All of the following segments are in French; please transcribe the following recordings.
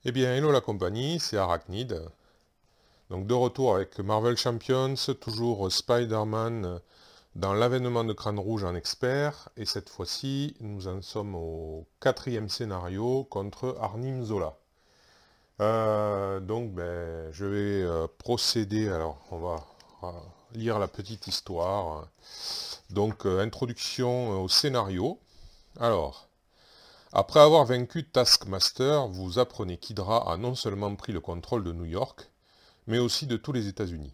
Eh bien, hello la compagnie, c'est Arachnid. Donc de retour avec Marvel Champions, toujours Spider-Man dans l'avènement de Crâne Rouge en expert. Et cette fois-ci, nous en sommes au quatrième scénario contre Arnim Zola. Je vais procéder. Alors, on va lire la petite histoire. Donc, introduction au scénario. Alors, après avoir vaincu Taskmaster, vous apprenez qu'Hydra a non seulement pris le contrôle de New York, mais aussi de tous les États-Unis.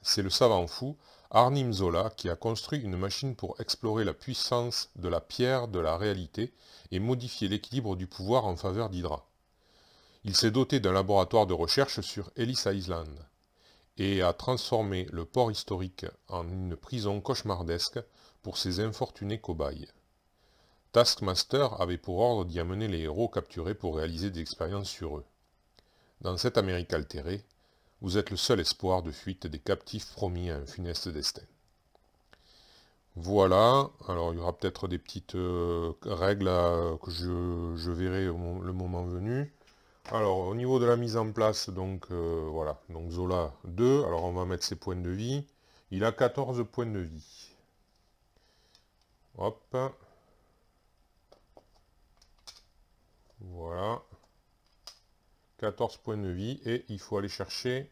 C'est le savant fou Arnim Zola qui a construit une machine pour explorer la puissance de la pierre de la réalité et modifier l'équilibre du pouvoir en faveur d'Hydra. Il s'est doté d'un laboratoire de recherche sur Ellis Island et a transformé le port historique en une prison cauchemardesque pour ses infortunés cobayes. Taskmaster avait pour ordre d'y amener les héros capturés pour réaliser des expériences sur eux. Dans cette Amérique altérée, vous êtes le seul espoir de fuite des captifs promis à un funeste destin. Voilà, alors il y aura peut-être des petites règles que je verrai le moment venu. Alors au niveau de la mise en place, voilà, donc Zola 2, alors on va mettre ses points de vie. Il a 14 points de vie. Hop. Voilà. 14 points de vie et il faut aller chercher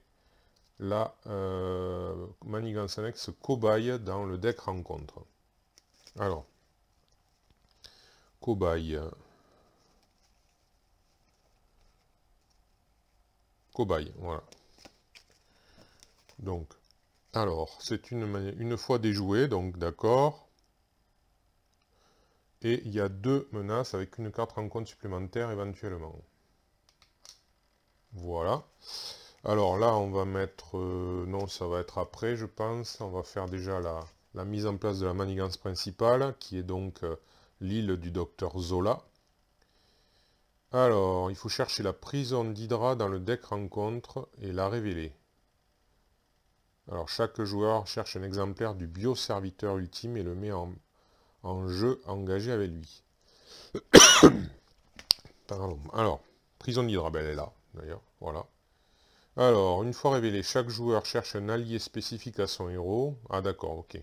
la manigance annexe cobaye dans le deck rencontre. Alors, cobaye. Cobaye, voilà. Donc, alors, c'est une fois déjoué, donc d'accord. Et il y a deux menaces avec une carte rencontre supplémentaire éventuellement. Voilà. Alors là, on va mettre... non, ça va être après, je pense. On va faire déjà la mise en place de la manigance principale, qui est donc l'île du docteur Zola. Alors, il faut chercher la prison d'Hydra dans le deck rencontre et la révéler. Alors, chaque joueur cherche un exemplaire du bioserviteur ultime et le met en jeu engagé avec lui. Pardon. Alors, prison d'Hydra, elle est là, d'ailleurs, voilà. Alors, une fois révélé, chaque joueur cherche un allié spécifique à son héros. Ah d'accord, ok.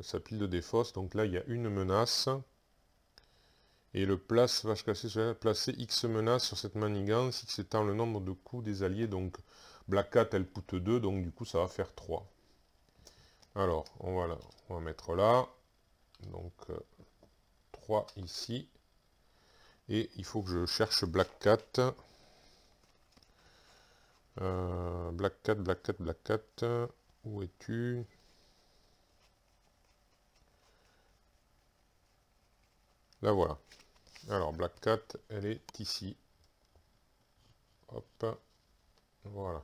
Sa pile de défausse, donc là il y a une menace. Et le place vache cassée, placer X menaces sur cette manigance, X étant le nombre de coups des alliés, donc Black Cat elle coûte 2, donc du coup ça va faire 3. Alors, on va mettre là, donc 3 ici. Et il faut que je cherche Black Cat. Black Cat, Black Cat, Black Cat, où es-tu? Là voilà. Alors Black Cat, elle est ici. Hop. Voilà.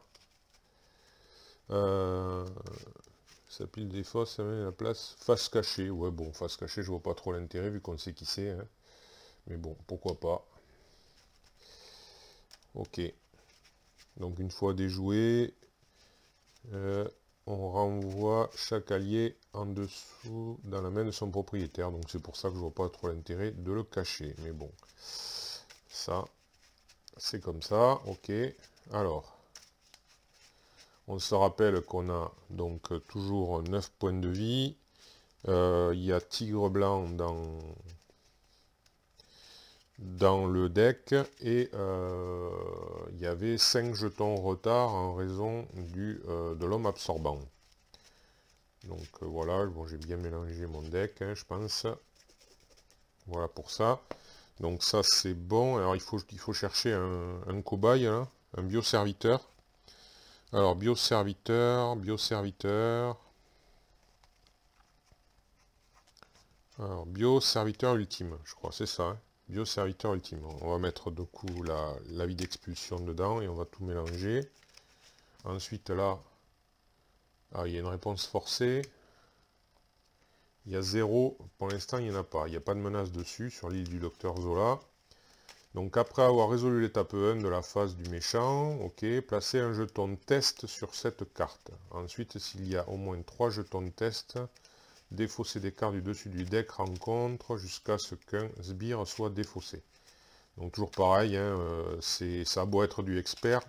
Ça pile des fosses, ça met la place face cachée. Ouais bon, face cachée, je vois pas trop l'intérêt vu qu'on sait qui c'est. Hein. Mais bon, pourquoi pas. Ok. Donc une fois déjoué, on renvoie chaque allié en dessous dans la main de son propriétaire. Donc c'est pour ça que je vois pas trop l'intérêt de le cacher. Mais bon, ça, c'est comme ça. Ok. Alors, on se rappelle qu'on a donc toujours 9 points de vie. Il y a Tigre Blanc dans le deck et il y avait 5 jetons retard en raison de l'homme absorbant. Donc voilà, bon, j'ai bien mélangé mon deck, hein, je pense. Voilà pour ça. Donc ça c'est bon. Alors il faut chercher un cobaye, hein, un bioserviteur. Alors bioserviteur. Alors bioserviteur ultime, je crois, c'est ça. Hein. Bioserviteur ultime. On va mettre du coup la vie d'expulsion dedans et on va tout mélanger. Ensuite là, il y a une réponse forcée. Il y a 0, pour l'instant il n'y en a pas. Il n'y a pas de menace dessus sur l'île du docteur Zola. Donc après avoir résolu l'étape 1 de la phase du méchant, ok, placez un jeton de test sur cette carte. Ensuite, s'il y a au moins 3 jetons de test, défausser des cartes du dessus du deck rencontre jusqu'à ce qu'un sbire soit défaussé. Donc toujours pareil, hein, ça a beau être du expert,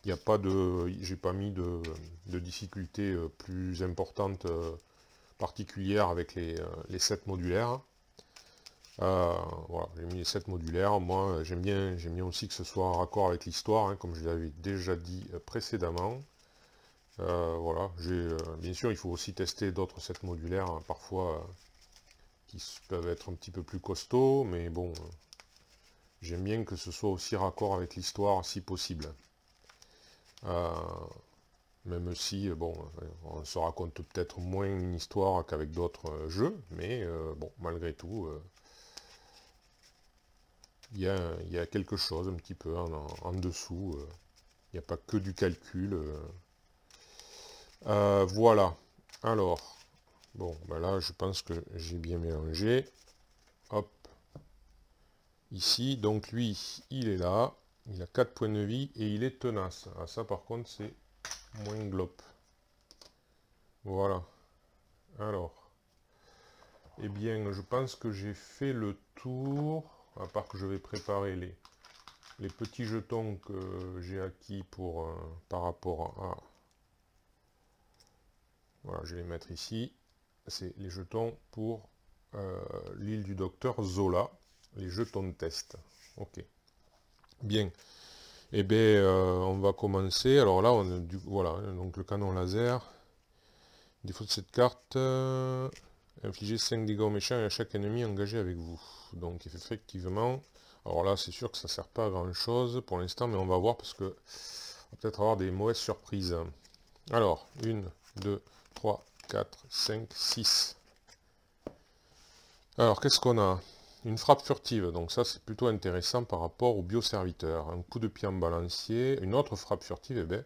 il n'y a pas de, j'ai pas mis de difficulté plus importante particulière avec les 7 modulaires. Voilà, j'ai mis les 7 modulaires. Moi, j'aime bien aussi que ce soit en raccord avec l'histoire, hein, comme je l'avais déjà dit précédemment. Voilà, bien sûr, il faut aussi tester d'autres 7 modulaires, hein, parfois qui peuvent être un petit peu plus costauds, mais bon, j'aime bien que ce soit aussi raccord avec l'histoire si possible. Même si, bon, on se raconte peut-être moins une histoire qu'avec d'autres jeux, mais bon, malgré tout, il y a quelque chose un petit peu en dessous. Il n'y a pas que du calcul. Voilà. Alors, bon, ben là, je pense que j'ai bien mélangé. Hop. Ici, donc lui, il est là. Il a 4 points de vie et il est tenace. Ah, ça, par contre, c'est moins glop. Voilà. Alors. Eh bien, je pense que j'ai fait le tour. À part que je vais préparer les petits jetons que j'ai acquis pour, par rapport à... Voilà, je vais les mettre ici. C'est les jetons pour l'île du docteur Zola. Les jetons de test. Ok. Bien. Eh bien, on va commencer. Alors là, on a voilà, donc le canon laser. Défaut de cette carte, infliger 5 dégâts aux méchants et à chaque ennemi engagé avec vous. Donc effectivement, alors là c'est sûr que ça sert pas à grand chose pour l'instant, mais on va voir parce que on va peut-être avoir des mauvaises surprises. Alors, 1, 2, 3, 4, 5, 6. Alors qu'est-ce qu'on a? Une frappe furtive, donc ça c'est plutôt intéressant par rapport au bioserviteur. Un coup de pied en balancier, une autre frappe furtive, eh bien,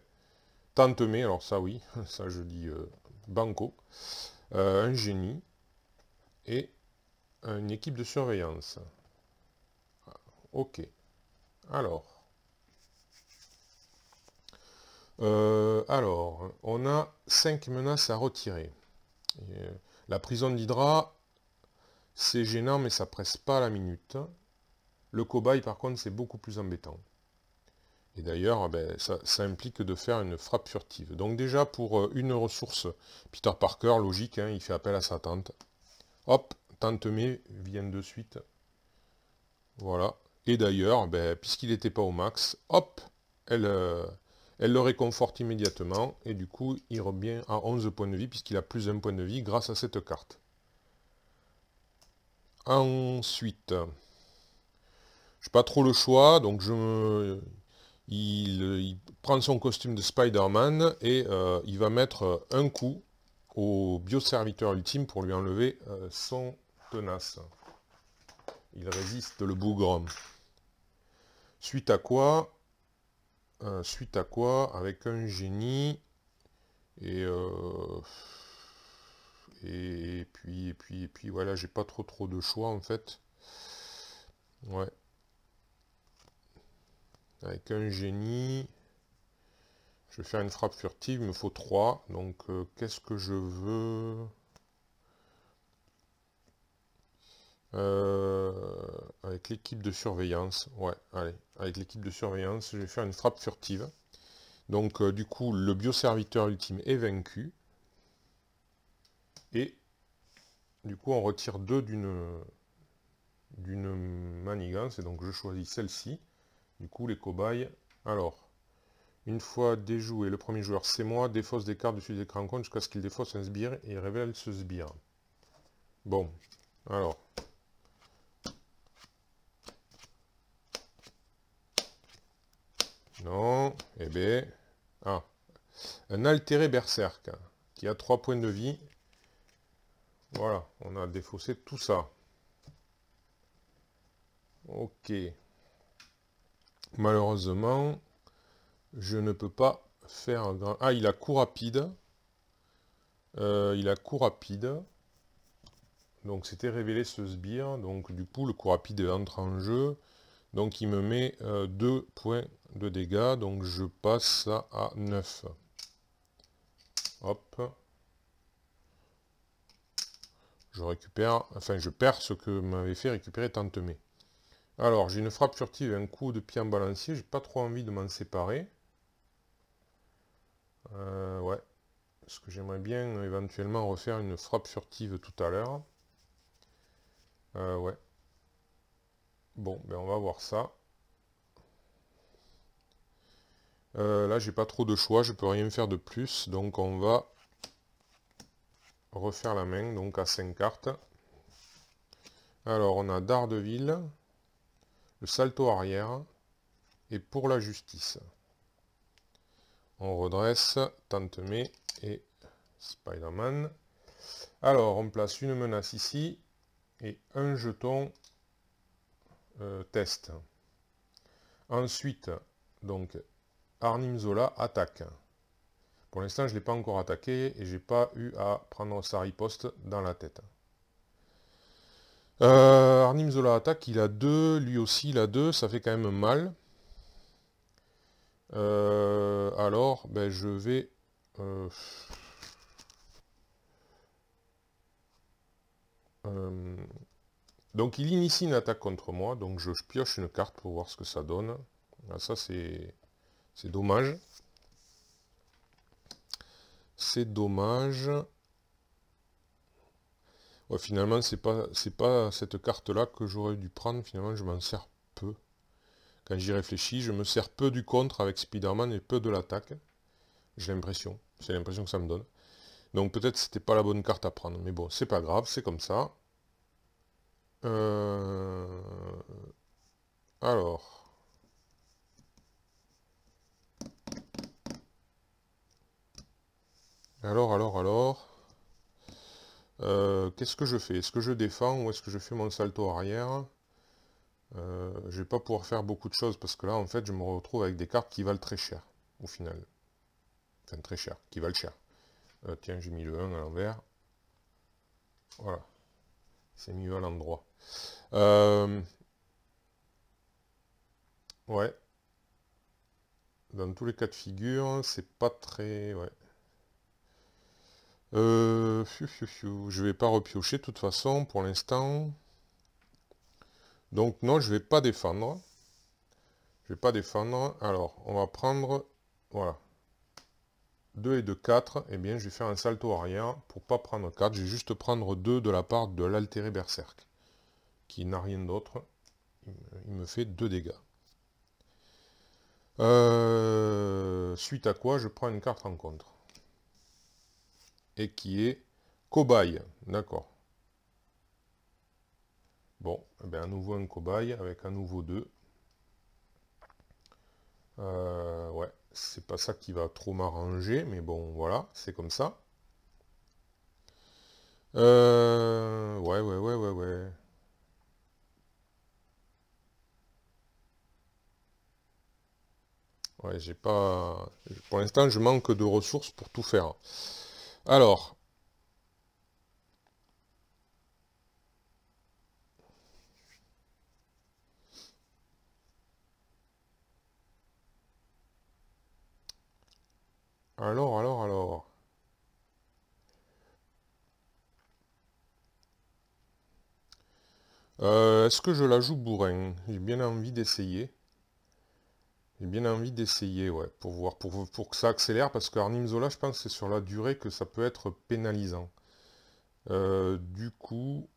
tente-mais, alors ça oui, ça je dis banco. Un génie et une équipe de surveillance. Ok. Alors, on a 5 menaces à retirer. La prison d'Hydra, c'est gênant, mais ça presse pas à la minute. Le cobaye, par contre, c'est beaucoup plus embêtant. Et d'ailleurs, ben, ça implique de faire une frappe furtive. Donc déjà, pour une ressource, Peter Parker, logique, hein, il fait appel à sa tante. Hop, tante May vient de suite. Voilà. Et d'ailleurs, ben, puisqu'il n'était pas au max, hop, elle le réconforte immédiatement. Et du coup, il revient à 11 points de vie, puisqu'il a plus d'un point de vie grâce à cette carte. Ensuite, je n'ai pas trop le choix, donc il prend son costume de Spider-Man et il va mettre un coup au bioserviteur ultime pour lui enlever son tenace. Il résiste le bougre. Suite à quoi, avec un génie, et puis voilà, j'ai pas trop de choix en fait. Ouais. Avec un génie, je vais faire une frappe furtive, il me faut 3. Donc qu'est-ce que je veux? Avec l'équipe de surveillance, ouais, allez, avec l'équipe de surveillance, je vais faire une frappe furtive. Donc du coup, le bioserviteur ultime est vaincu. Et du coup, on retire 2 d'une manigance, et donc je choisis celle-ci. Du coup, les cobayes. Alors, une fois déjoué, le premier joueur, c'est moi, défausse des cartes dessus des écran compte jusqu'à ce qu'il défausse un sbire et il révèle ce sbire. Bon, alors. Non, eh bien... Ah, un altéré berserk, qui a 3 points de vie. Voilà, on a défaussé tout ça. Ok. Malheureusement, je ne peux pas faire un grand... Ah, il a coup rapide. Il a coup rapide. Donc c'était révélé ce sbire. Donc du coup, le coup rapide entre en jeu. Donc il me met 2 points de dégâts. Donc je passe ça à 9. Hop. je récupère, enfin je perds ce que m'avait fait récupérer Tantemé. Alors, j'ai une frappe furtive et un coup de pied en balancier, j'ai pas trop envie de m'en séparer. Ouais, parce que j'aimerais bien éventuellement refaire une frappe furtive tout à l'heure. Ouais. Bon, ben on va voir ça. Là, j'ai pas trop de choix, je peux rien faire de plus, donc on va refaire la main, donc à 5 cartes. Alors, on a Daredevil, le salto arrière, et pour la justice. On redresse, Tantemé et Spider-Man. Alors, on place une menace ici, et un jeton test. Ensuite, donc, Arnim Zola attaque. Pour l'instant, je ne l'ai pas encore attaqué et j'ai pas eu à prendre sa riposte dans la tête. Arnim Zola attaque, il a 2, lui aussi il a 2, ça fait quand même mal. Alors, ben, je vais... donc il initie une attaque contre moi, donc je pioche une carte pour voir ce que ça donne. Ah, ça c'est dommage. C'est dommage. Ouais, finalement, c'est pas cette carte-là que j'aurais dû prendre. Finalement, je m'en sers peu. Quand j'y réfléchis, je me sers peu du contre avec Spider-Man et peu de l'attaque. J'ai l'impression. C'est l'impression que ça me donne. Donc peut-être c'était pas la bonne carte à prendre. Mais bon, c'est pas grave, c'est comme ça. Alors. Qu'est-ce que je fais? Est-ce que je défends ou est-ce que je fais mon salto arrière? Je vais pas pouvoir faire beaucoup de choses parce que là, en fait, je me retrouve avec des cartes qui valent très cher, au final. Enfin, très cher, qui valent cher. Tiens, j'ai mis le 1 à l'envers. Voilà. C'est mieux à l'endroit. Ouais. Dans tous les cas de figure, c'est pas très... Ouais. Je vais pas repiocher de toute façon pour l'instant. Donc non, je vais pas défendre. Je vais pas défendre. Alors, on va prendre... Voilà. 2 et 2, 4. Eh bien, je vais faire un salto arrière pour pas prendre 4. Je vais juste prendre 2 de la part de l'altéré berserk. Qui n'a rien d'autre. Il me fait 2 dégâts. Suite à quoi, je prends une carte rencontre. Et qui est cobaye. D'accord. Bon, eh bien, à nouveau un cobaye avec un nouveau 2. Ouais, c'est pas ça qui va trop m'arranger, mais bon, voilà, c'est comme ça. Ouais. Ouais, j'ai pas... Pour l'instant, je manque de ressources pour tout faire. Alors... Alors... Est-ce que je la joue bourrin? J'ai bien envie d'essayer. J'ai bien envie d'essayer, ouais, pour voir, pour que ça accélère, parce que Arnim Zola, je pense que c'est sur la durée que ça peut être pénalisant. Du coup...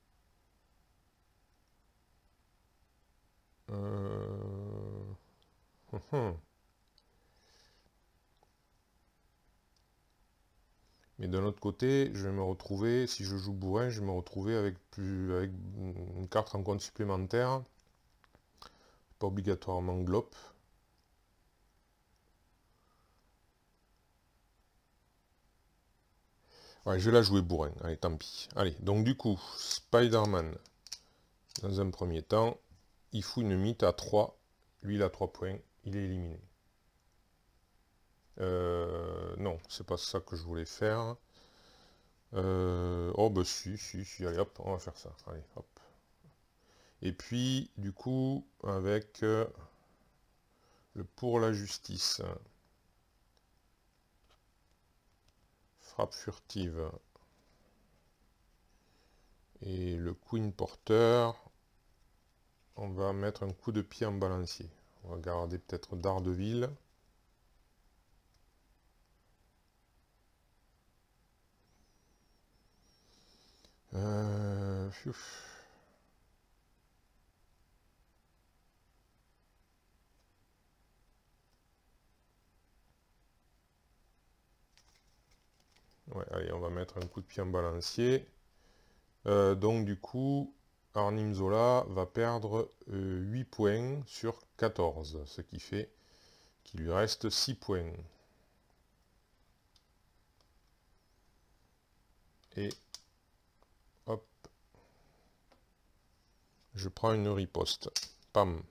Mais d'un autre côté, je vais me retrouver, si je joue bourrin, je vais me retrouver avec une carte rencontre supplémentaire. Pas obligatoirement glop. Ouais, je vais la jouer bourrin. Allez, tant pis. Allez, donc du coup, Spider-Man, dans un premier temps, il fout une mythe à 3. Lui, il a 3 points. Il est éliminé. Non, c'est pas ça que je voulais faire. Oh, bah si. Allez, hop, on va faire ça. Allez, hop. Et puis, du coup, avec le pour la justice. Frappe furtive. Et le queen porteur, on va mettre un coup de pied en balancier. On va garder peut-être Daredevil. Ouais, allez, on va mettre un coup de pied en balancier. Donc du coup, Arnim Zola va perdre 8 points sur 14, ce qui fait qu'il lui reste 6 points. Et hop, je prends une riposte. Pam.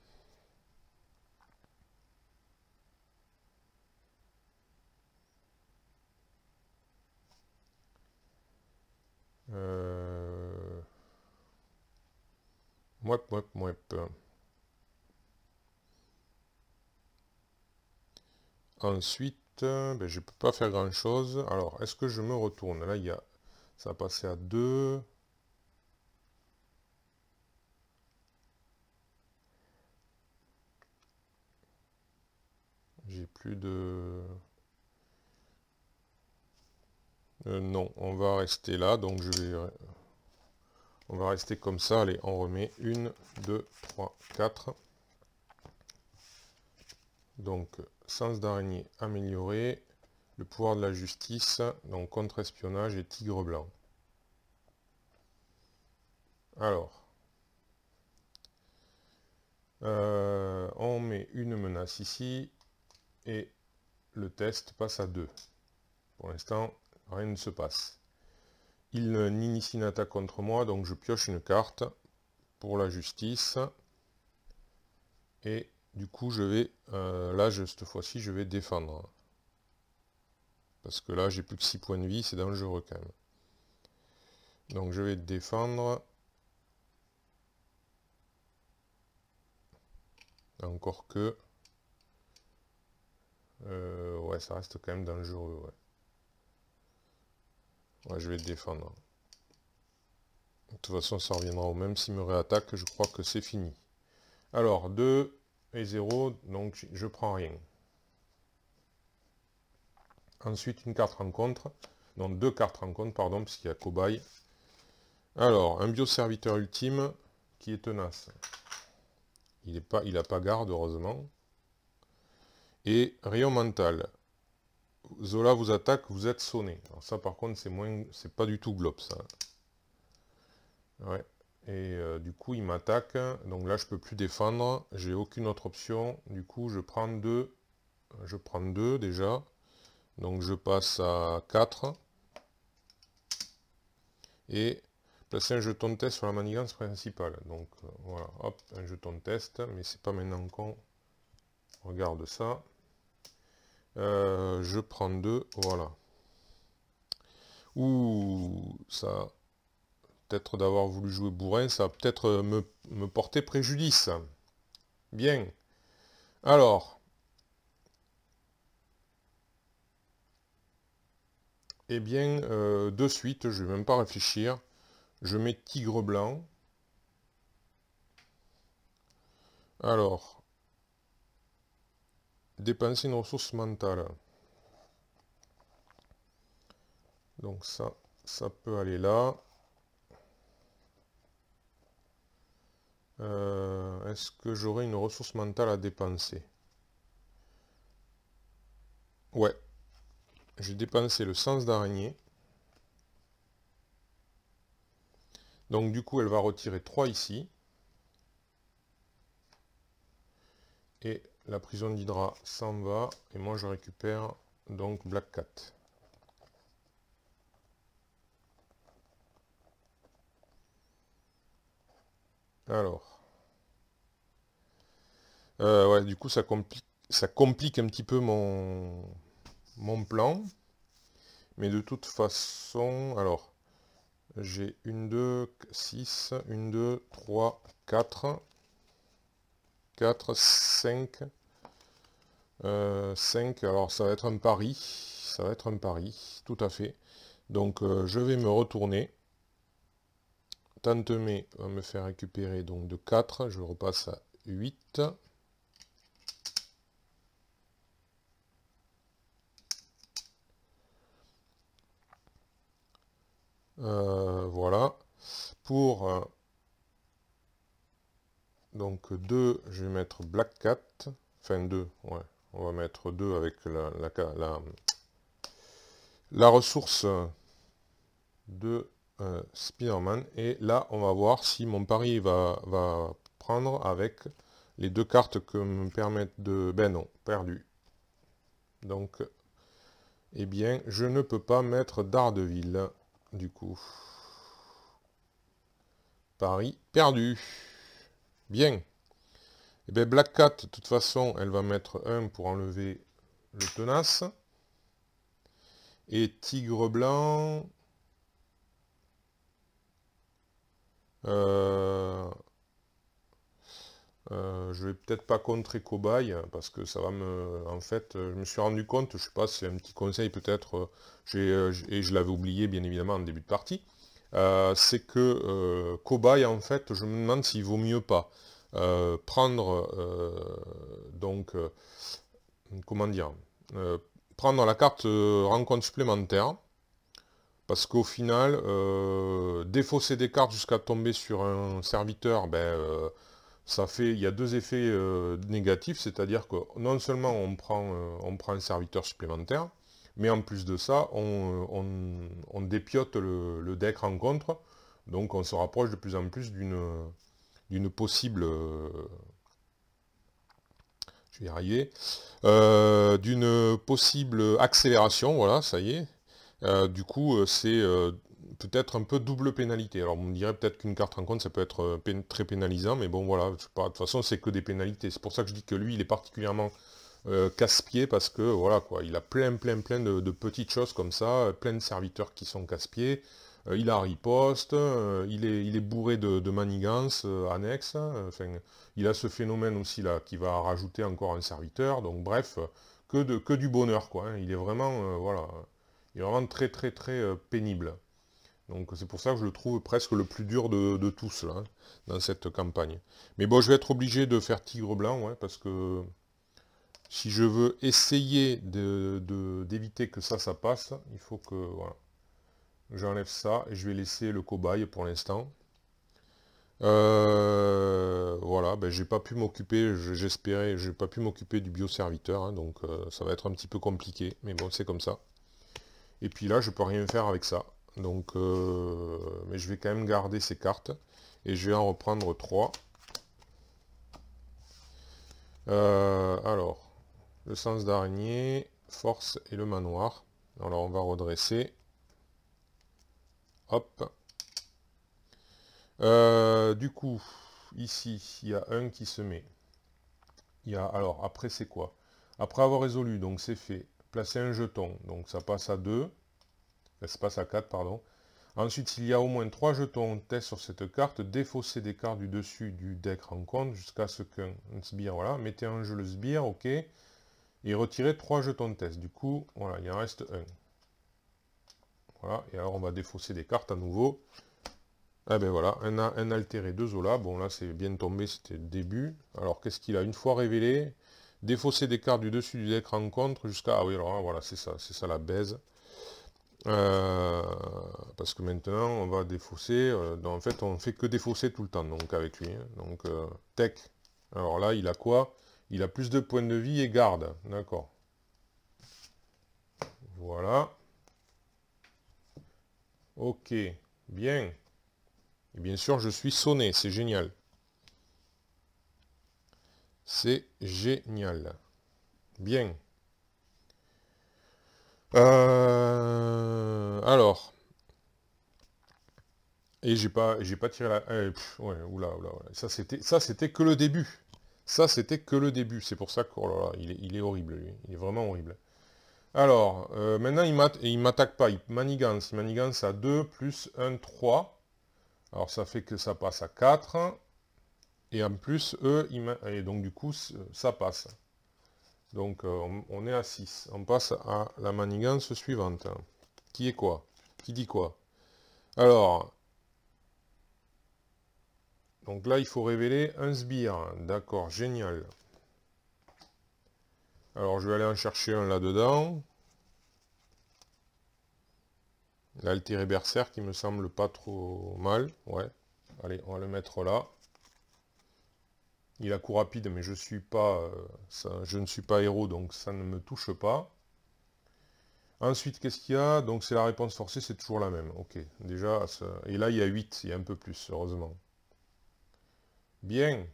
Mouep, mouep, mouep. Ensuite, ben, je ne peux pas faire grand chose. Alors, est-ce que je me retourne? Là, ça a passé à 2. J'ai plus de... non, on va rester là. Donc, on va rester comme ça. Allez, on remet 1, 2, 3, 4. Donc, sens d'araignée amélioré. Le pouvoir de la justice. Donc, contre-espionnage et tigre blanc. Alors, on met une menace ici. Et le test passe à 2. Pour l'instant, rien ne se passe. Il n'initie une attaque contre moi, donc je pioche une carte pour la justice. Et du coup, je vais, cette fois-ci, je vais défendre. Parce que là, j'ai plus que 6 points de vie, c'est dangereux quand même. Donc je vais défendre. Encore que... ouais, ça reste quand même dangereux, ouais. Ouais, je vais défendre. De toute façon, ça reviendra au même. S'il me réattaque, je crois que c'est fini. Alors, 2 et 0, donc je prends rien. Ensuite, une carte rencontre. Donc, 2 cartes rencontre, pardon, parce qu'il y a cobaye. Alors, un bioserviteur ultime qui est tenace. Il n'a pas garde, heureusement. Et rayon mental. Zola vous attaque, vous êtes sonné. Alors ça, par contre, c'est pas du tout globe, ça. Ouais. Et du coup, il m'attaque. Donc là, je peux plus défendre. J'ai aucune autre option. Du coup, je prends 2. Je prends 2 déjà. Donc je passe à 4. Et placer un jeton de test sur la manigance principale. Donc voilà, hop, un jeton de test. Mais c'est pas maintenant qu'on regarde ça. Je prends 2. Voilà. Ouh, ça... Peut-être d'avoir voulu jouer bourrin, ça va peut-être me porter préjudice. Bien. Alors. Eh bien, de suite, je ne vais même pas réfléchir. Je mets tigre blanc. Alors. Dépenser une ressource mentale. Donc ça peut aller là. Est-ce que j'aurai une ressource mentale à dépenser? Ouais. J'ai dépensé le sens d'araignée. Donc du coup, elle va retirer 3 ici. Et la prison d'Hydra s'en va. Et moi, je récupère donc Black Cat. Alors. Ouais, du coup, ça complique un petit peu mon plan. Mais de toute façon, alors, j'ai 1, 2, 6, 1, 2, 3, 4, 4, 5, 5, alors ça va être un pari, tout à fait. Donc je vais me retourner, Tantemé va me faire récupérer donc de 4, je repasse à 8. Voilà. Pour donc 2, je vais mettre Black Cat. Enfin 2, ouais. On va mettre 2 avec la ressource de Spider-Man. Et là, on va voir si mon pari va prendre avec les 2 cartes que me permettent de... Ben non, perdu. Donc, eh bien, je ne peux pas mettre Daredevil, du coup. Pari perdu. Bien. Eh bien, Black Cat, de toute façon, elle va mettre 1 pour enlever le tenace. Et Tigre Blanc... je vais peut-être pas contrer Cobaye, parce que ça va me... En fait, je me suis rendu compte, je sais pas, c'est un petit conseil peut-être, et je l'avais oublié bien évidemment en début de partie, c'est que Cobaye, en fait, je me demande s'il vaut mieux pas prendre, donc, comment dire, prendre la carte rencontre supplémentaire, parce qu'au final, défausser des cartes jusqu'à tomber sur un serviteur, ben, ça fait, il y a 2 effets négatifs, c'est-à-dire que non seulement on prend un serviteur supplémentaire, mais en plus de ça, on dépiote le deck rencontre, donc on se rapproche de plus en plus d'une possible, je vais y arriver, d'une possible accélération, voilà, ça y est. Du coup, c'est peut-être un peu double pénalité. Alors, on me dirait peut-être qu'une carte rencontre, ça peut être très pénalisant, mais bon, voilà, je sais pas, de toute façon, c'est que des pénalités. C'est pour ça que je dis que lui, il est particulièrement casse-pied, parce que, voilà, quoi, il a plein de petites choses comme ça, plein de serviteurs qui sont casse-pieds, il a riposte, il est bourré de manigances annexes, enfin, il a ce phénomène aussi, là, qui va rajouter encore un serviteur, donc bref, que du bonheur, quoi, hein. Il est vraiment, voilà... Il est vraiment très pénible. Donc c'est pour ça que je le trouve presque le plus dur de tous, là, hein, dans cette campagne. Mais bon, je vais être obligé de faire Tigre Blanc, ouais, parce que si je veux essayer d'éviter que ça passe, il faut que, voilà, j'enlève ça, et je vais laisser le cobaye pour l'instant. Voilà, ben, j'ai pas pu m'occuper, j'espérais, j'ai pas pu m'occuper du bioserviteur, hein, donc ça va être un petit peu compliqué, mais bon, c'est comme ça. Et puis là, je peux rien faire avec ça. Donc, mais je vais quand même garder ces cartes. Et je vais en reprendre 3. Alors, le sens d'araignée, force et le manoir. Alors, on va redresser. Hop. Du coup, ici, il y a un qui se met. Il y a, alors, après, c'est quoi? Après avoir résolu, donc c'est fait. Placer un jeton. Donc, ça passe à 2. Ça passe à 4, pardon. Ensuite, s'il y a au moins 3 jetons test sur cette carte, défaussez des cartes du dessus du deck rencontre jusqu'à ce qu'un sbire, voilà, mettez en jeu le sbire, ok, et retirez 3 jetons test. Du coup, voilà, il en reste un. Voilà, et alors on va défausser des cartes à nouveau. Ah ben voilà, un altéré de Zola, bon là c'est bien tombé, c'était le début. Alors qu'est-ce qu'il a? Une fois révélé, défausser des cartes du dessus du deck rencontre jusqu'à... Ah oui, alors voilà, c'est ça la baise. Parce que maintenant on va défausser, en fait on fait que défausser tout le temps donc avec lui, hein. Donc tech, alors là il a quoi? Il a plus de points de vie et garde, d'accord, voilà, ok, bien, et bien sûr je suis sonné, c'est génial, bien, alors, et j'ai pas tiré la... ouais, oula, ça c'était que le début. Ça c'était que le début. C'est pour ça que, oh là là, il est horrible, lui. Il est vraiment horrible. Alors, maintenant il m'attaque pas, il manigance à 2 plus 1, 3. Alors ça fait que ça passe à 4. Et en plus, et donc du coup, ça passe. Donc on est à 6. On passe à la manigance suivante. Qui est quoi? Qui dit quoi? Alors, Donc là, il faut révéler un sbire. D'accord, génial. Alors, je vais aller en chercher un là-dedans. L'altéré berserk qui me semble pas trop mal. Ouais. Allez, on va le mettre là. Il a coup rapide, mais je suis pas, je ne suis pas héros, donc ça ne me touche pas. Ensuite, qu'est-ce qu'il y a? Donc c'est la réponse forcée, c'est toujours la même. Ok, déjà, et là il y a 8, il y a un peu plus, heureusement. Bien.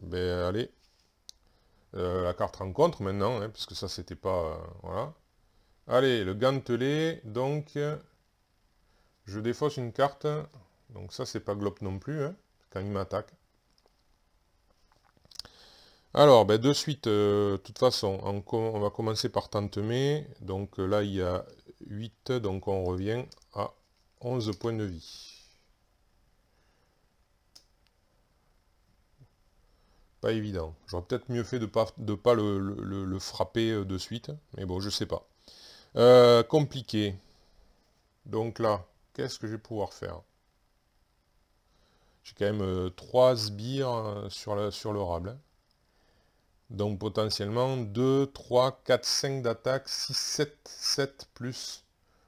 Ben allez. La carte rencontre maintenant, hein, puisque ça c'était pas... voilà. Allez, le gantelet, donc... je défausse une carte. Donc ça c'est pas glop non plus, hein, quand il m'attaque. Alors, ben, de suite, de toute façon, on va commencer par Tantemé. Donc là, il y a 8, donc on revient à 11 points de vie. Pas évident. J'aurais peut-être mieux fait de pas le frapper de suite. Mais bon, je sais pas. Compliqué. Donc là, qu'est-ce que je vais pouvoir faire? J'ai quand même 3 sbires sur le rable. Donc potentiellement 2, 3, 4, 5 d'attaque, 6, 7, 7 plus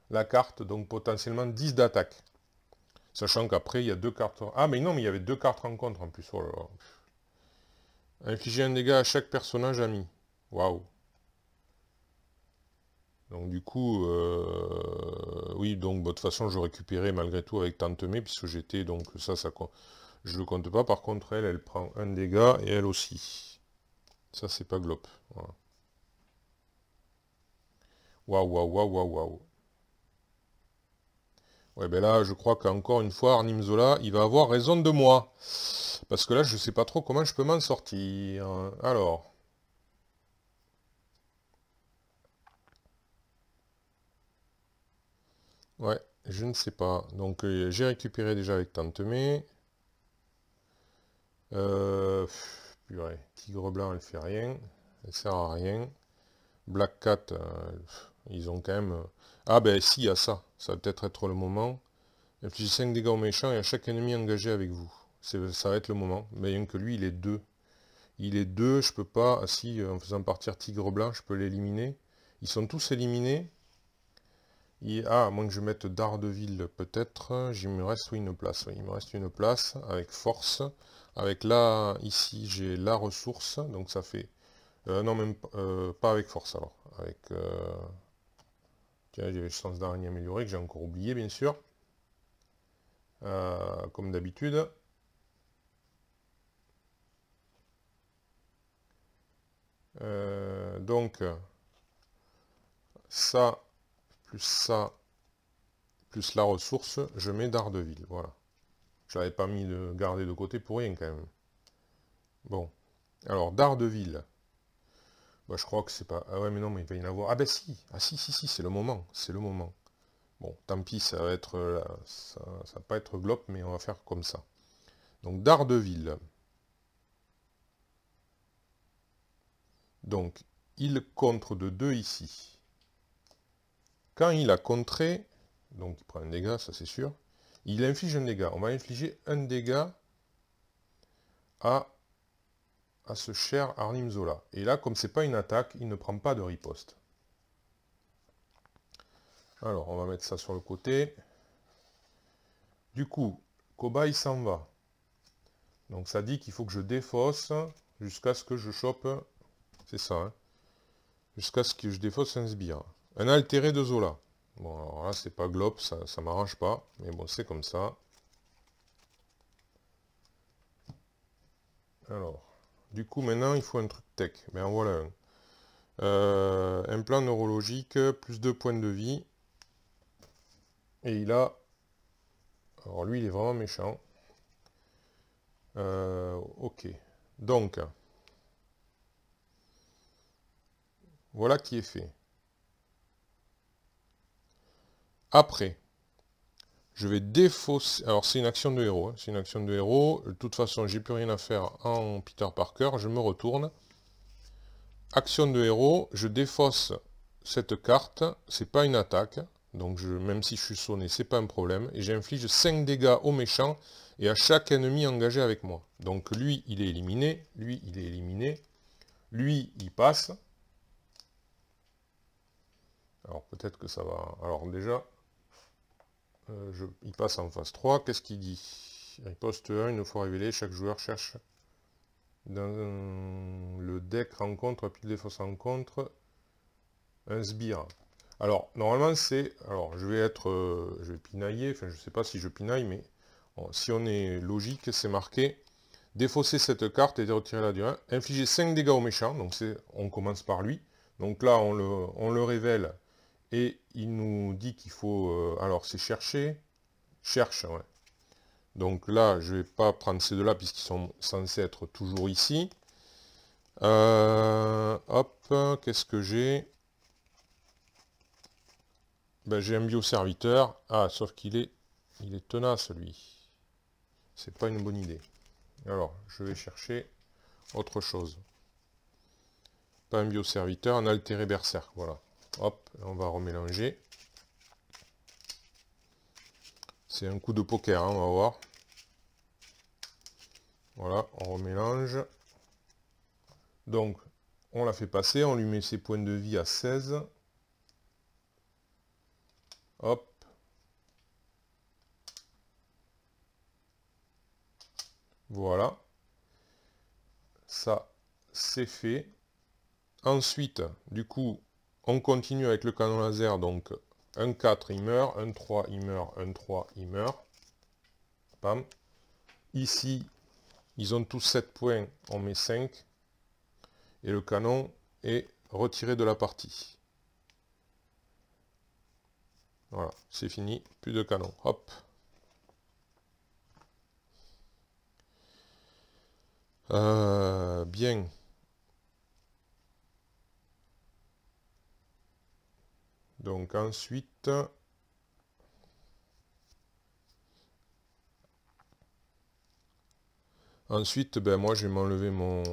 la carte, donc potentiellement 10 d'attaque. Sachant qu'après il y a 2 cartes... Ah mais non, mais il y avait 2 cartes rencontres en plus. Oh là là. Infliger un dégât à chaque personnage ami. Waouh. Donc du coup, oui, donc de toute façon je récupérais malgré tout avec Tantemé, puisque j'étais, donc ça, je le compte pas. Par contre, elle prend un dégât, et elle aussi. Ça, c'est pas glop. Voilà. Waouh, waouh, waouh, waouh, waouh. Ouais, ben là, je crois qu'encore une fois, Arnim Zola, il va avoir raison de moi. Parce que là, je sais pas trop comment je peux m'en sortir. Alors. Ouais, je ne sais pas. Donc, j'ai récupéré déjà avec Tantemé. Purée. Tigre blanc, elle fait rien. Elle sert à rien. Black Cat, ils ont quand même... Ah ben si, il y a ça. Ça va peut-être être le moment. Infligez 5 dégâts aux méchants et à chaque ennemi engagé avec vous. Ça va être le moment. Mais rien que lui, il est 2. Il est 2, je peux pas... Ah si, en faisant partir Tigre Blanc, je peux l'éliminer. Ils sont tous éliminés. Ah, à moins que je mette Daredevil, peut-être. Il me reste une place. Oui, il me reste une place avec force. Avec là, ici, j'ai la ressource. Donc ça fait... non, même pas avec force, alors. Avec... Tiens, j'avais chance d'araignée améliorée, que j'ai encore oublié, bien sûr. Comme d'habitude. Donc, ça, plus la ressource, je mets Daredevil, voilà. Je l'avais pas mis de garder de côté pour rien, quand même. Bon. Alors, Daredevil. Bah, je crois que c'est pas... Ah ouais, mais non, mais il va y en avoir... Ah ben si. Ah si, si, si, c'est le moment. C'est le moment. Bon, tant pis, ça va être... ça va pas être glop, mais on va faire comme ça. Donc, Daredevil. Donc, il contre de 2 ici. Quand il a contré, donc il prend un dégât, ça c'est sûr, il inflige un dégât. On va infliger un dégât à ce cher Arnim Zola. Et là, comme c'est pas une attaque, il ne prend pas de riposte. Alors, on va mettre ça sur le côté. Du coup, Cobaye s'en va. Donc ça dit qu'il faut que je défausse jusqu'à ce que je chope... C'est ça, hein, jusqu'à ce que je défausse un sbire. Un altéré de Zola. Bon, alors là, c'est pas glop, ça m'arrange pas. Mais bon, c'est comme ça. Alors, du coup, maintenant, il faut un truc tech. Ben voilà un. Un plan neurologique, plus 2 points de vie. Et il a... Alors lui, il est vraiment méchant. Ok. Donc, voilà qui est fait. Après, je vais défausser... Alors, c'est une action de héros. Hein. C'est une action de héros. De toute façon, j'ai plus rien à faire en Peter Parker. Je me retourne. Action de héros. Je défausse cette carte. C'est pas une attaque. Donc même si je suis sonné, c'est pas un problème. Et j'inflige 5 dégâts aux méchants et à chaque ennemi engagé avec moi. Donc lui, il est éliminé. Lui, il est éliminé. Lui, il passe. Alors peut-être que ça va... Alors déjà, il passe en phase 3. Qu'est-ce qu'il dit? Riposte 1, une fois révélé, chaque joueur cherche dans le deck rencontre, pile des fausses rencontres, un sbire. Alors, normalement, c'est... Alors, je vais pinailler, enfin, je sais pas si je pinaille, mais bon, si on est logique, c'est marqué défausser cette carte et retirer la du 1, infliger 5 dégâts au méchant, donc on commence par lui. Donc là, on le révèle, et il nous dit qu'il faut... alors, c'est chercher, cherche, ouais. Donc là, je vais pas prendre ces deux-là, puisqu'ils sont censés être toujours ici. Hop, qu'est-ce que j'ai? Ben, j'ai un bioserviteur. Ah, sauf il est tenace, lui. C'est pas une bonne idée. Alors, je vais chercher autre chose. Pas un bioserviteur, un altéré berserk. Voilà. Hop, on va remélanger. C'est un coup de poker, hein, on va voir. Voilà, on remélange. Donc, on la fait passer, on lui met ses points de vie à 16. Hop. Voilà. Ça, c'est fait. Ensuite, du coup, on continue avec le canon laser. Donc, un 4, il meurt. Un 3, il meurt. Un 3, il meurt. Pam. Ici, ils ont tous 7 points. On met 5. Et le canon est retiré de la partie. Voilà, c'est fini. Plus de canon. Hop. Bien. Donc ensuite... Ensuite, ben, moi, je vais m'enlever mon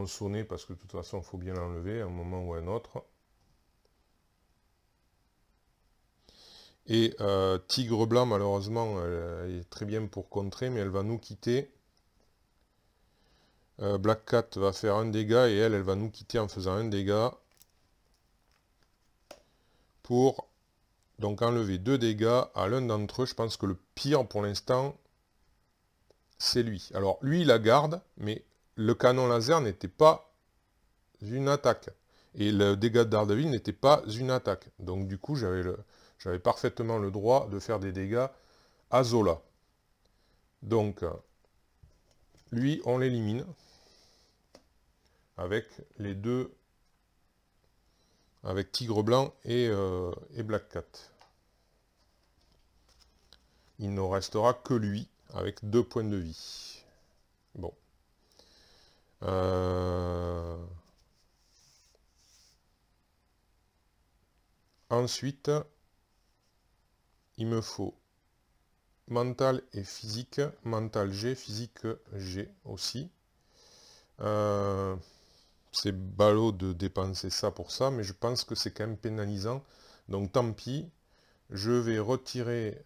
sonnet, parce que de toute façon, il faut bien l'enlever à un moment ou à un autre. Et Tigre Blanc, malheureusement, elle est très bien pour contrer, mais elle va nous quitter. Black Cat va faire un dégât, et elle va nous quitter en faisant un dégât. Pour donc enlever 2 dégâts à l'un d'entre eux. Je pense que le pire pour l'instant, c'est lui. Alors, lui, il la garde, mais le canon laser n'était pas une attaque. Et le dégât de Daredevil n'était pas une attaque. Donc, du coup, j'avais parfaitement le droit de faire des dégâts à Zola. Donc, lui, on l'élimine avec les deux, avec Tigre Blanc et Black Cat. Il ne restera que lui, avec 2 points de vie. Bon. Ensuite, il me faut mental et physique. Mental G, physique G aussi. C'est ballot de dépenser ça pour ça, mais je pense que c'est quand même pénalisant. Donc tant pis. Je vais retirer...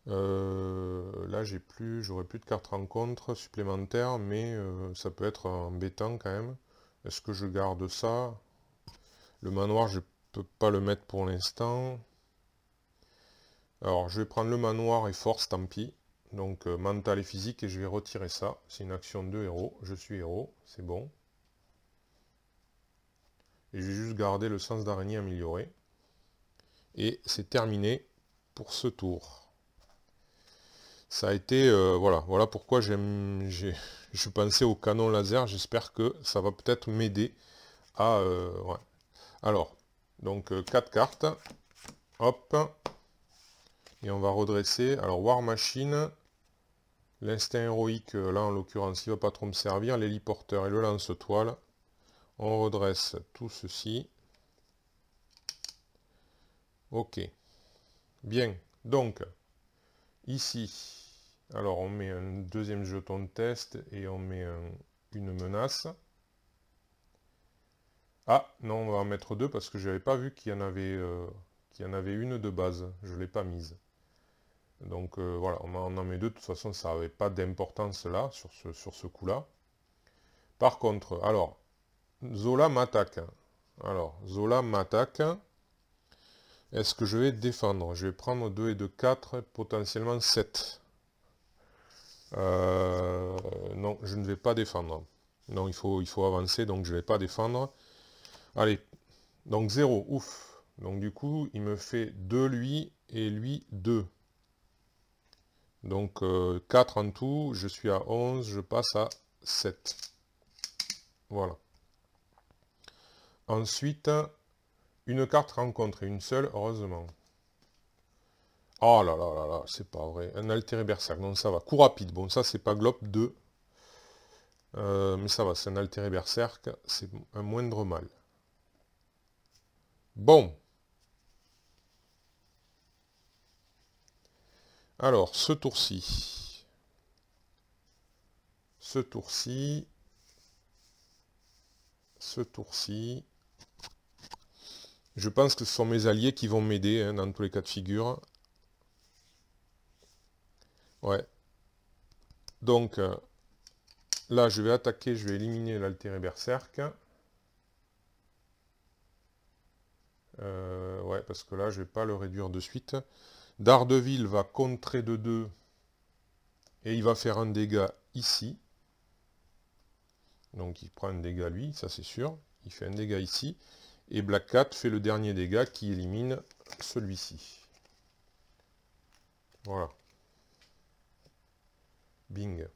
là j'aurai plus de cartes rencontres supplémentaires, mais ça peut être embêtant quand même. Est-ce que je garde ça? Le manoir, je peux pas le mettre pour l'instant. Alors je vais prendre le manoir et force, tant pis. Donc mental et physique, et je vais retirer ça. C'est une action de héros. Je suis héros, c'est bon. Et je vais juste garder le sens d'araignée amélioré. Et c'est terminé pour ce tour. Ça a été... voilà pourquoi je pensais au canon laser. J'espère que ça va peut-être m'aider à... ouais. Alors, donc 4 cartes. Hop. Et on va redresser. Alors, War Machine. L'instinct héroïque, là en l'occurrence, il ne va pas trop me servir. L'héliporteur et le lance-toile. On redresse tout ceci. Ok. Bien. Donc, ici, alors on met un deuxième jeton de test et on met une menace. Ah, non, on va en mettre deux parce que je n'avais pas vu qu'il y en avait une de base. Je ne l'ai pas mise. Donc voilà, on en met deux. De toute façon, ça n'avait pas d'importance là, sur ce coup-là. Par contre, alors, Zola m'attaque. Alors, Zola m'attaque. Est-ce que je vais défendre? Je vais prendre 2 et 2, 4, potentiellement 7. Non, je ne vais pas défendre. Non, il faut avancer, donc je ne vais pas défendre. Allez, donc 0, ouf. Donc du coup, il me fait 2 lui, et lui 2. Donc 4 en tout, je suis à 11, je passe à 7. Voilà. Ensuite, une carte rencontre, et une seule, heureusement. Oh là là là là, c'est pas vrai. Un altéré berserk, donc ça va. Coup rapide, bon ça c'est pas Glop 2. Mais ça va, c'est un altéré berserk, c'est un moindre mal. Bon. Alors, ce tour-ci. Ce tour-ci. Ce tour-ci. Je pense que ce sont mes alliés qui vont m'aider, hein, dans tous les cas de figure. Ouais. Donc, là, je vais attaquer, je vais éliminer l'altéré berserk. Ouais, parce que là, je vais pas le réduire de suite. Daredevil va contrer de 2. Et il va faire un dégât ici. Donc il prend un dégât lui, ça c'est sûr. Il fait un dégât ici. Et Black Cat fait le dernier dégât qui élimine celui-ci. Voilà. Bing.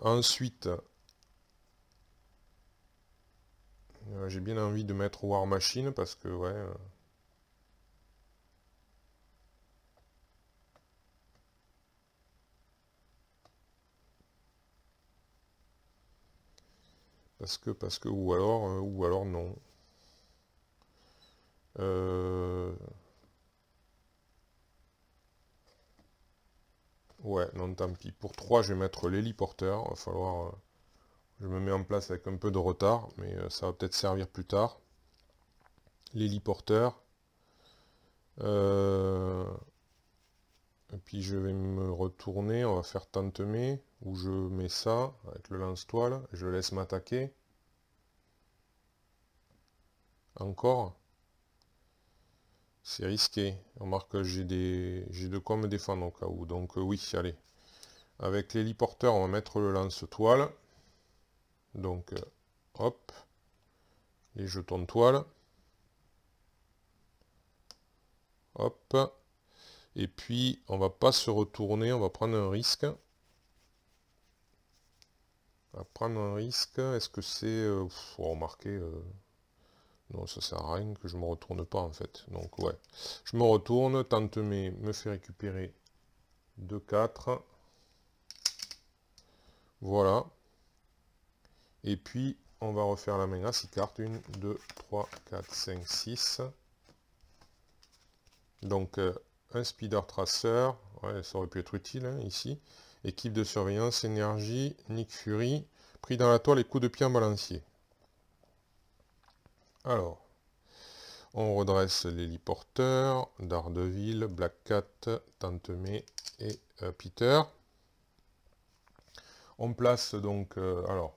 Ensuite, j'ai bien envie de mettre War Machine parce que, ouais... parce que, ou alors non. Ouais, non, tant pis. Pour 3, je vais mettre l'héliporteur. Il va falloir... je me mets en place avec un peu de retard, mais ça va peut-être servir plus tard. L'héliporteur. Et puis je vais me retourner, on va faire tantemer, où je mets ça avec le lance-toile, je laisse m'attaquer. Encore. C'est risqué. On remarque que j'ai de quoi me défendre au cas où. Donc oui, allez. Avec l'héliporteur, on va mettre le lance-toile. Donc hop. Les jetons de toile. Hop. Et puis on va pas se retourner, on va prendre un risque. On va prendre un risque. Est-ce que c'est... faut remarquer... non, ça sert à rien que je me retourne pas en fait. Donc ouais. Je me retourne, tantemer me fait récupérer 2, 4. Voilà. Et puis on va refaire la main à 6 cartes. 1, 2, 3, 4, 5, 6. Donc un speeder tracer. Ouais, ça aurait pu être utile hein, ici. Équipe de surveillance, énergie, Nick Fury. Pris dans la toile et coup de pied en balancier. Alors. On redresse l'héliporteur, Daredevil, Black Cat, Tantemé et Peter. On place donc, alors,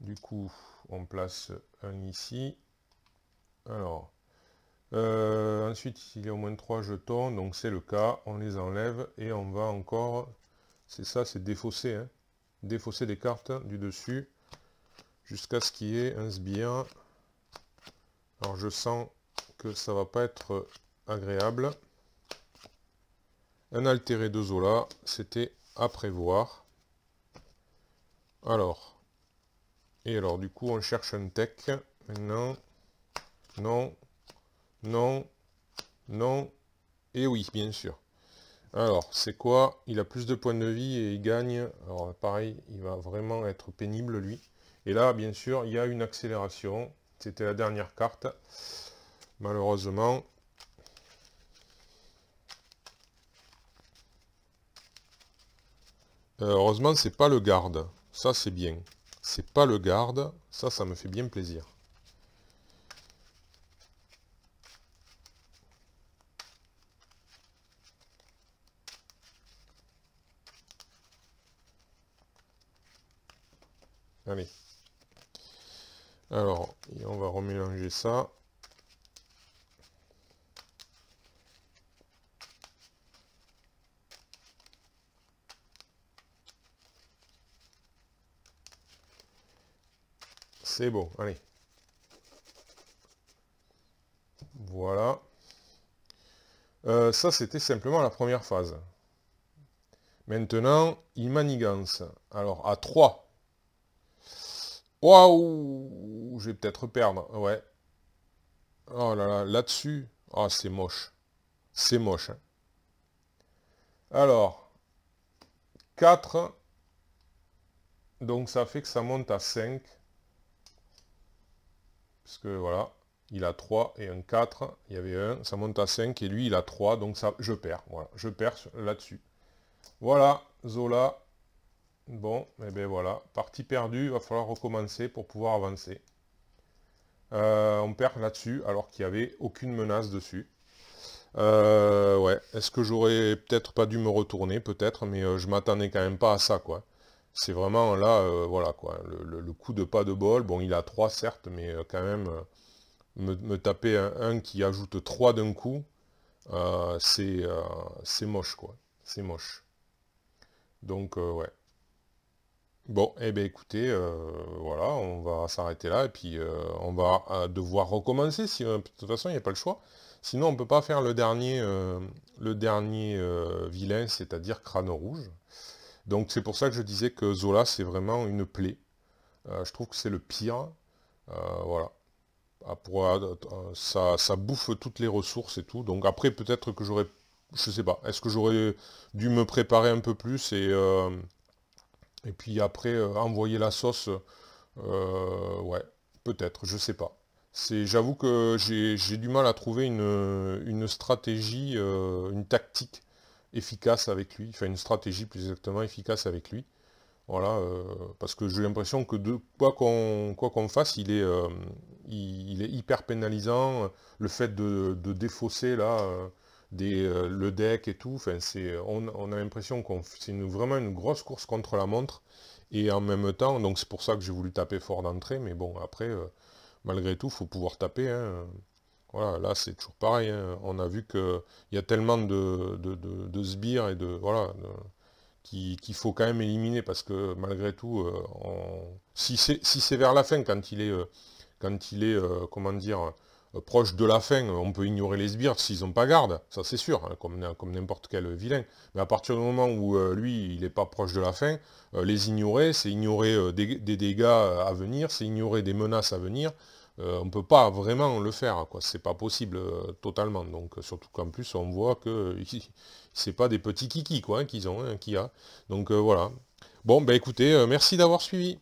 du coup, on place un ici. Alors, ensuite, il y a au moins 3 jetons, donc c'est le cas. On les enlève et on va encore, c'est ça, c'est défausser, hein, défausser des cartes du dessus jusqu'à ce qu'il y ait un sbire. Alors, je sens que ça va pas être agréable. Un altéré de Zola, c'était à prévoir. Alors, et alors du coup on cherche un tech. Maintenant, non, non, non, et oui, bien sûr. Alors, c'est quoi? Il a plus de points de vie et il gagne. Alors pareil, il va vraiment être pénible lui. Et là, bien sûr, il y a une accélération. C'était la dernière carte. Malheureusement. Heureusement, c'est pas le garde. Ça, c'est bien. C'est pas le garde. Ça me fait bien plaisir. Allez. Alors, et on va remélanger ça. C'est bon, allez. Voilà. Ça, c'était simplement la première phase. Maintenant, il manigance. Alors, à 3. Waouh! Je vais peut-être perdre. Ouais. Oh là là, là-dessus. Ah, c'est moche. C'est moche. Hein. Alors, 4. Donc, ça fait que ça monte à 5. Parce que voilà, il a 3 et un 4. Il y avait 1. Ça monte à 5 et lui, il a 3. Donc, ça, je perds. Voilà, je perds là-dessus. Voilà, Zola. Bon, et bien voilà, partie perdue, il va falloir recommencer pour pouvoir avancer. On perd là-dessus, alors qu'il n'y avait aucune menace dessus. Ouais, est-ce que j'aurais peut-être pas dû me retourner, peut-être, mais je m'attendais quand même pas à ça, quoi. C'est vraiment là, voilà, quoi, le coup de pas de bol. Bon, il a 3, certes, mais quand même, me taper un qui ajoute 3 d'un coup, c'est moche, quoi. C'est moche. Donc, ouais. Bon, eh bien écoutez, voilà, on va s'arrêter là et puis on va devoir recommencer. Si, de toute façon, il n'y a pas le choix. Sinon, on ne peut pas faire le dernier vilain, c'est-à-dire Crâne Rouge. Donc c'est pour ça que je disais que Zola, c'est vraiment une plaie. Je trouve que c'est le pire. Voilà. Ah, ça bouffe toutes les ressources et tout. Donc après, peut-être que j'aurais... Je sais pas. Est-ce que j'aurais dû me préparer un peu plus et puis après, envoyer la sauce, ouais, peut-être, je sais pas. J'avoue que j'ai du mal à trouver une stratégie, une tactique efficace avec lui, enfin une stratégie plus exactement efficace avec lui. Voilà, parce que j'ai l'impression que quoi qu'on fasse, il est hyper pénalisant. Le fait de défausser là, le deck et tout, enfin, on a l'impression c'est vraiment une grosse course contre la montre. Et en même temps, donc c'est pour ça que j'ai voulu taper fort d'entrée, mais bon, après, malgré tout, il faut pouvoir taper. Hein. Voilà, là c'est toujours pareil. Hein. On a vu qu'il y a tellement de sbires et de. Voilà qu'il faut quand même éliminer parce que malgré tout, si c'est vers la fin, quand il est comment dire, proche de la fin, on peut ignorer les sbires s'ils n'ont pas garde, ça c'est sûr, hein, comme n'importe quel vilain. Mais à partir du moment où lui, il n'est pas proche de la fin, les ignorer, c'est ignorer des dégâts à venir, c'est ignorer des menaces à venir. On ne peut pas vraiment le faire, quoi. C'est pas possible totalement. Donc surtout qu'en plus on voit que c'est pas des petits kikis quoi hein, qu'ils ont, hein, qu'il y a. Donc voilà. Bon bah écoutez, merci d'avoir suivi.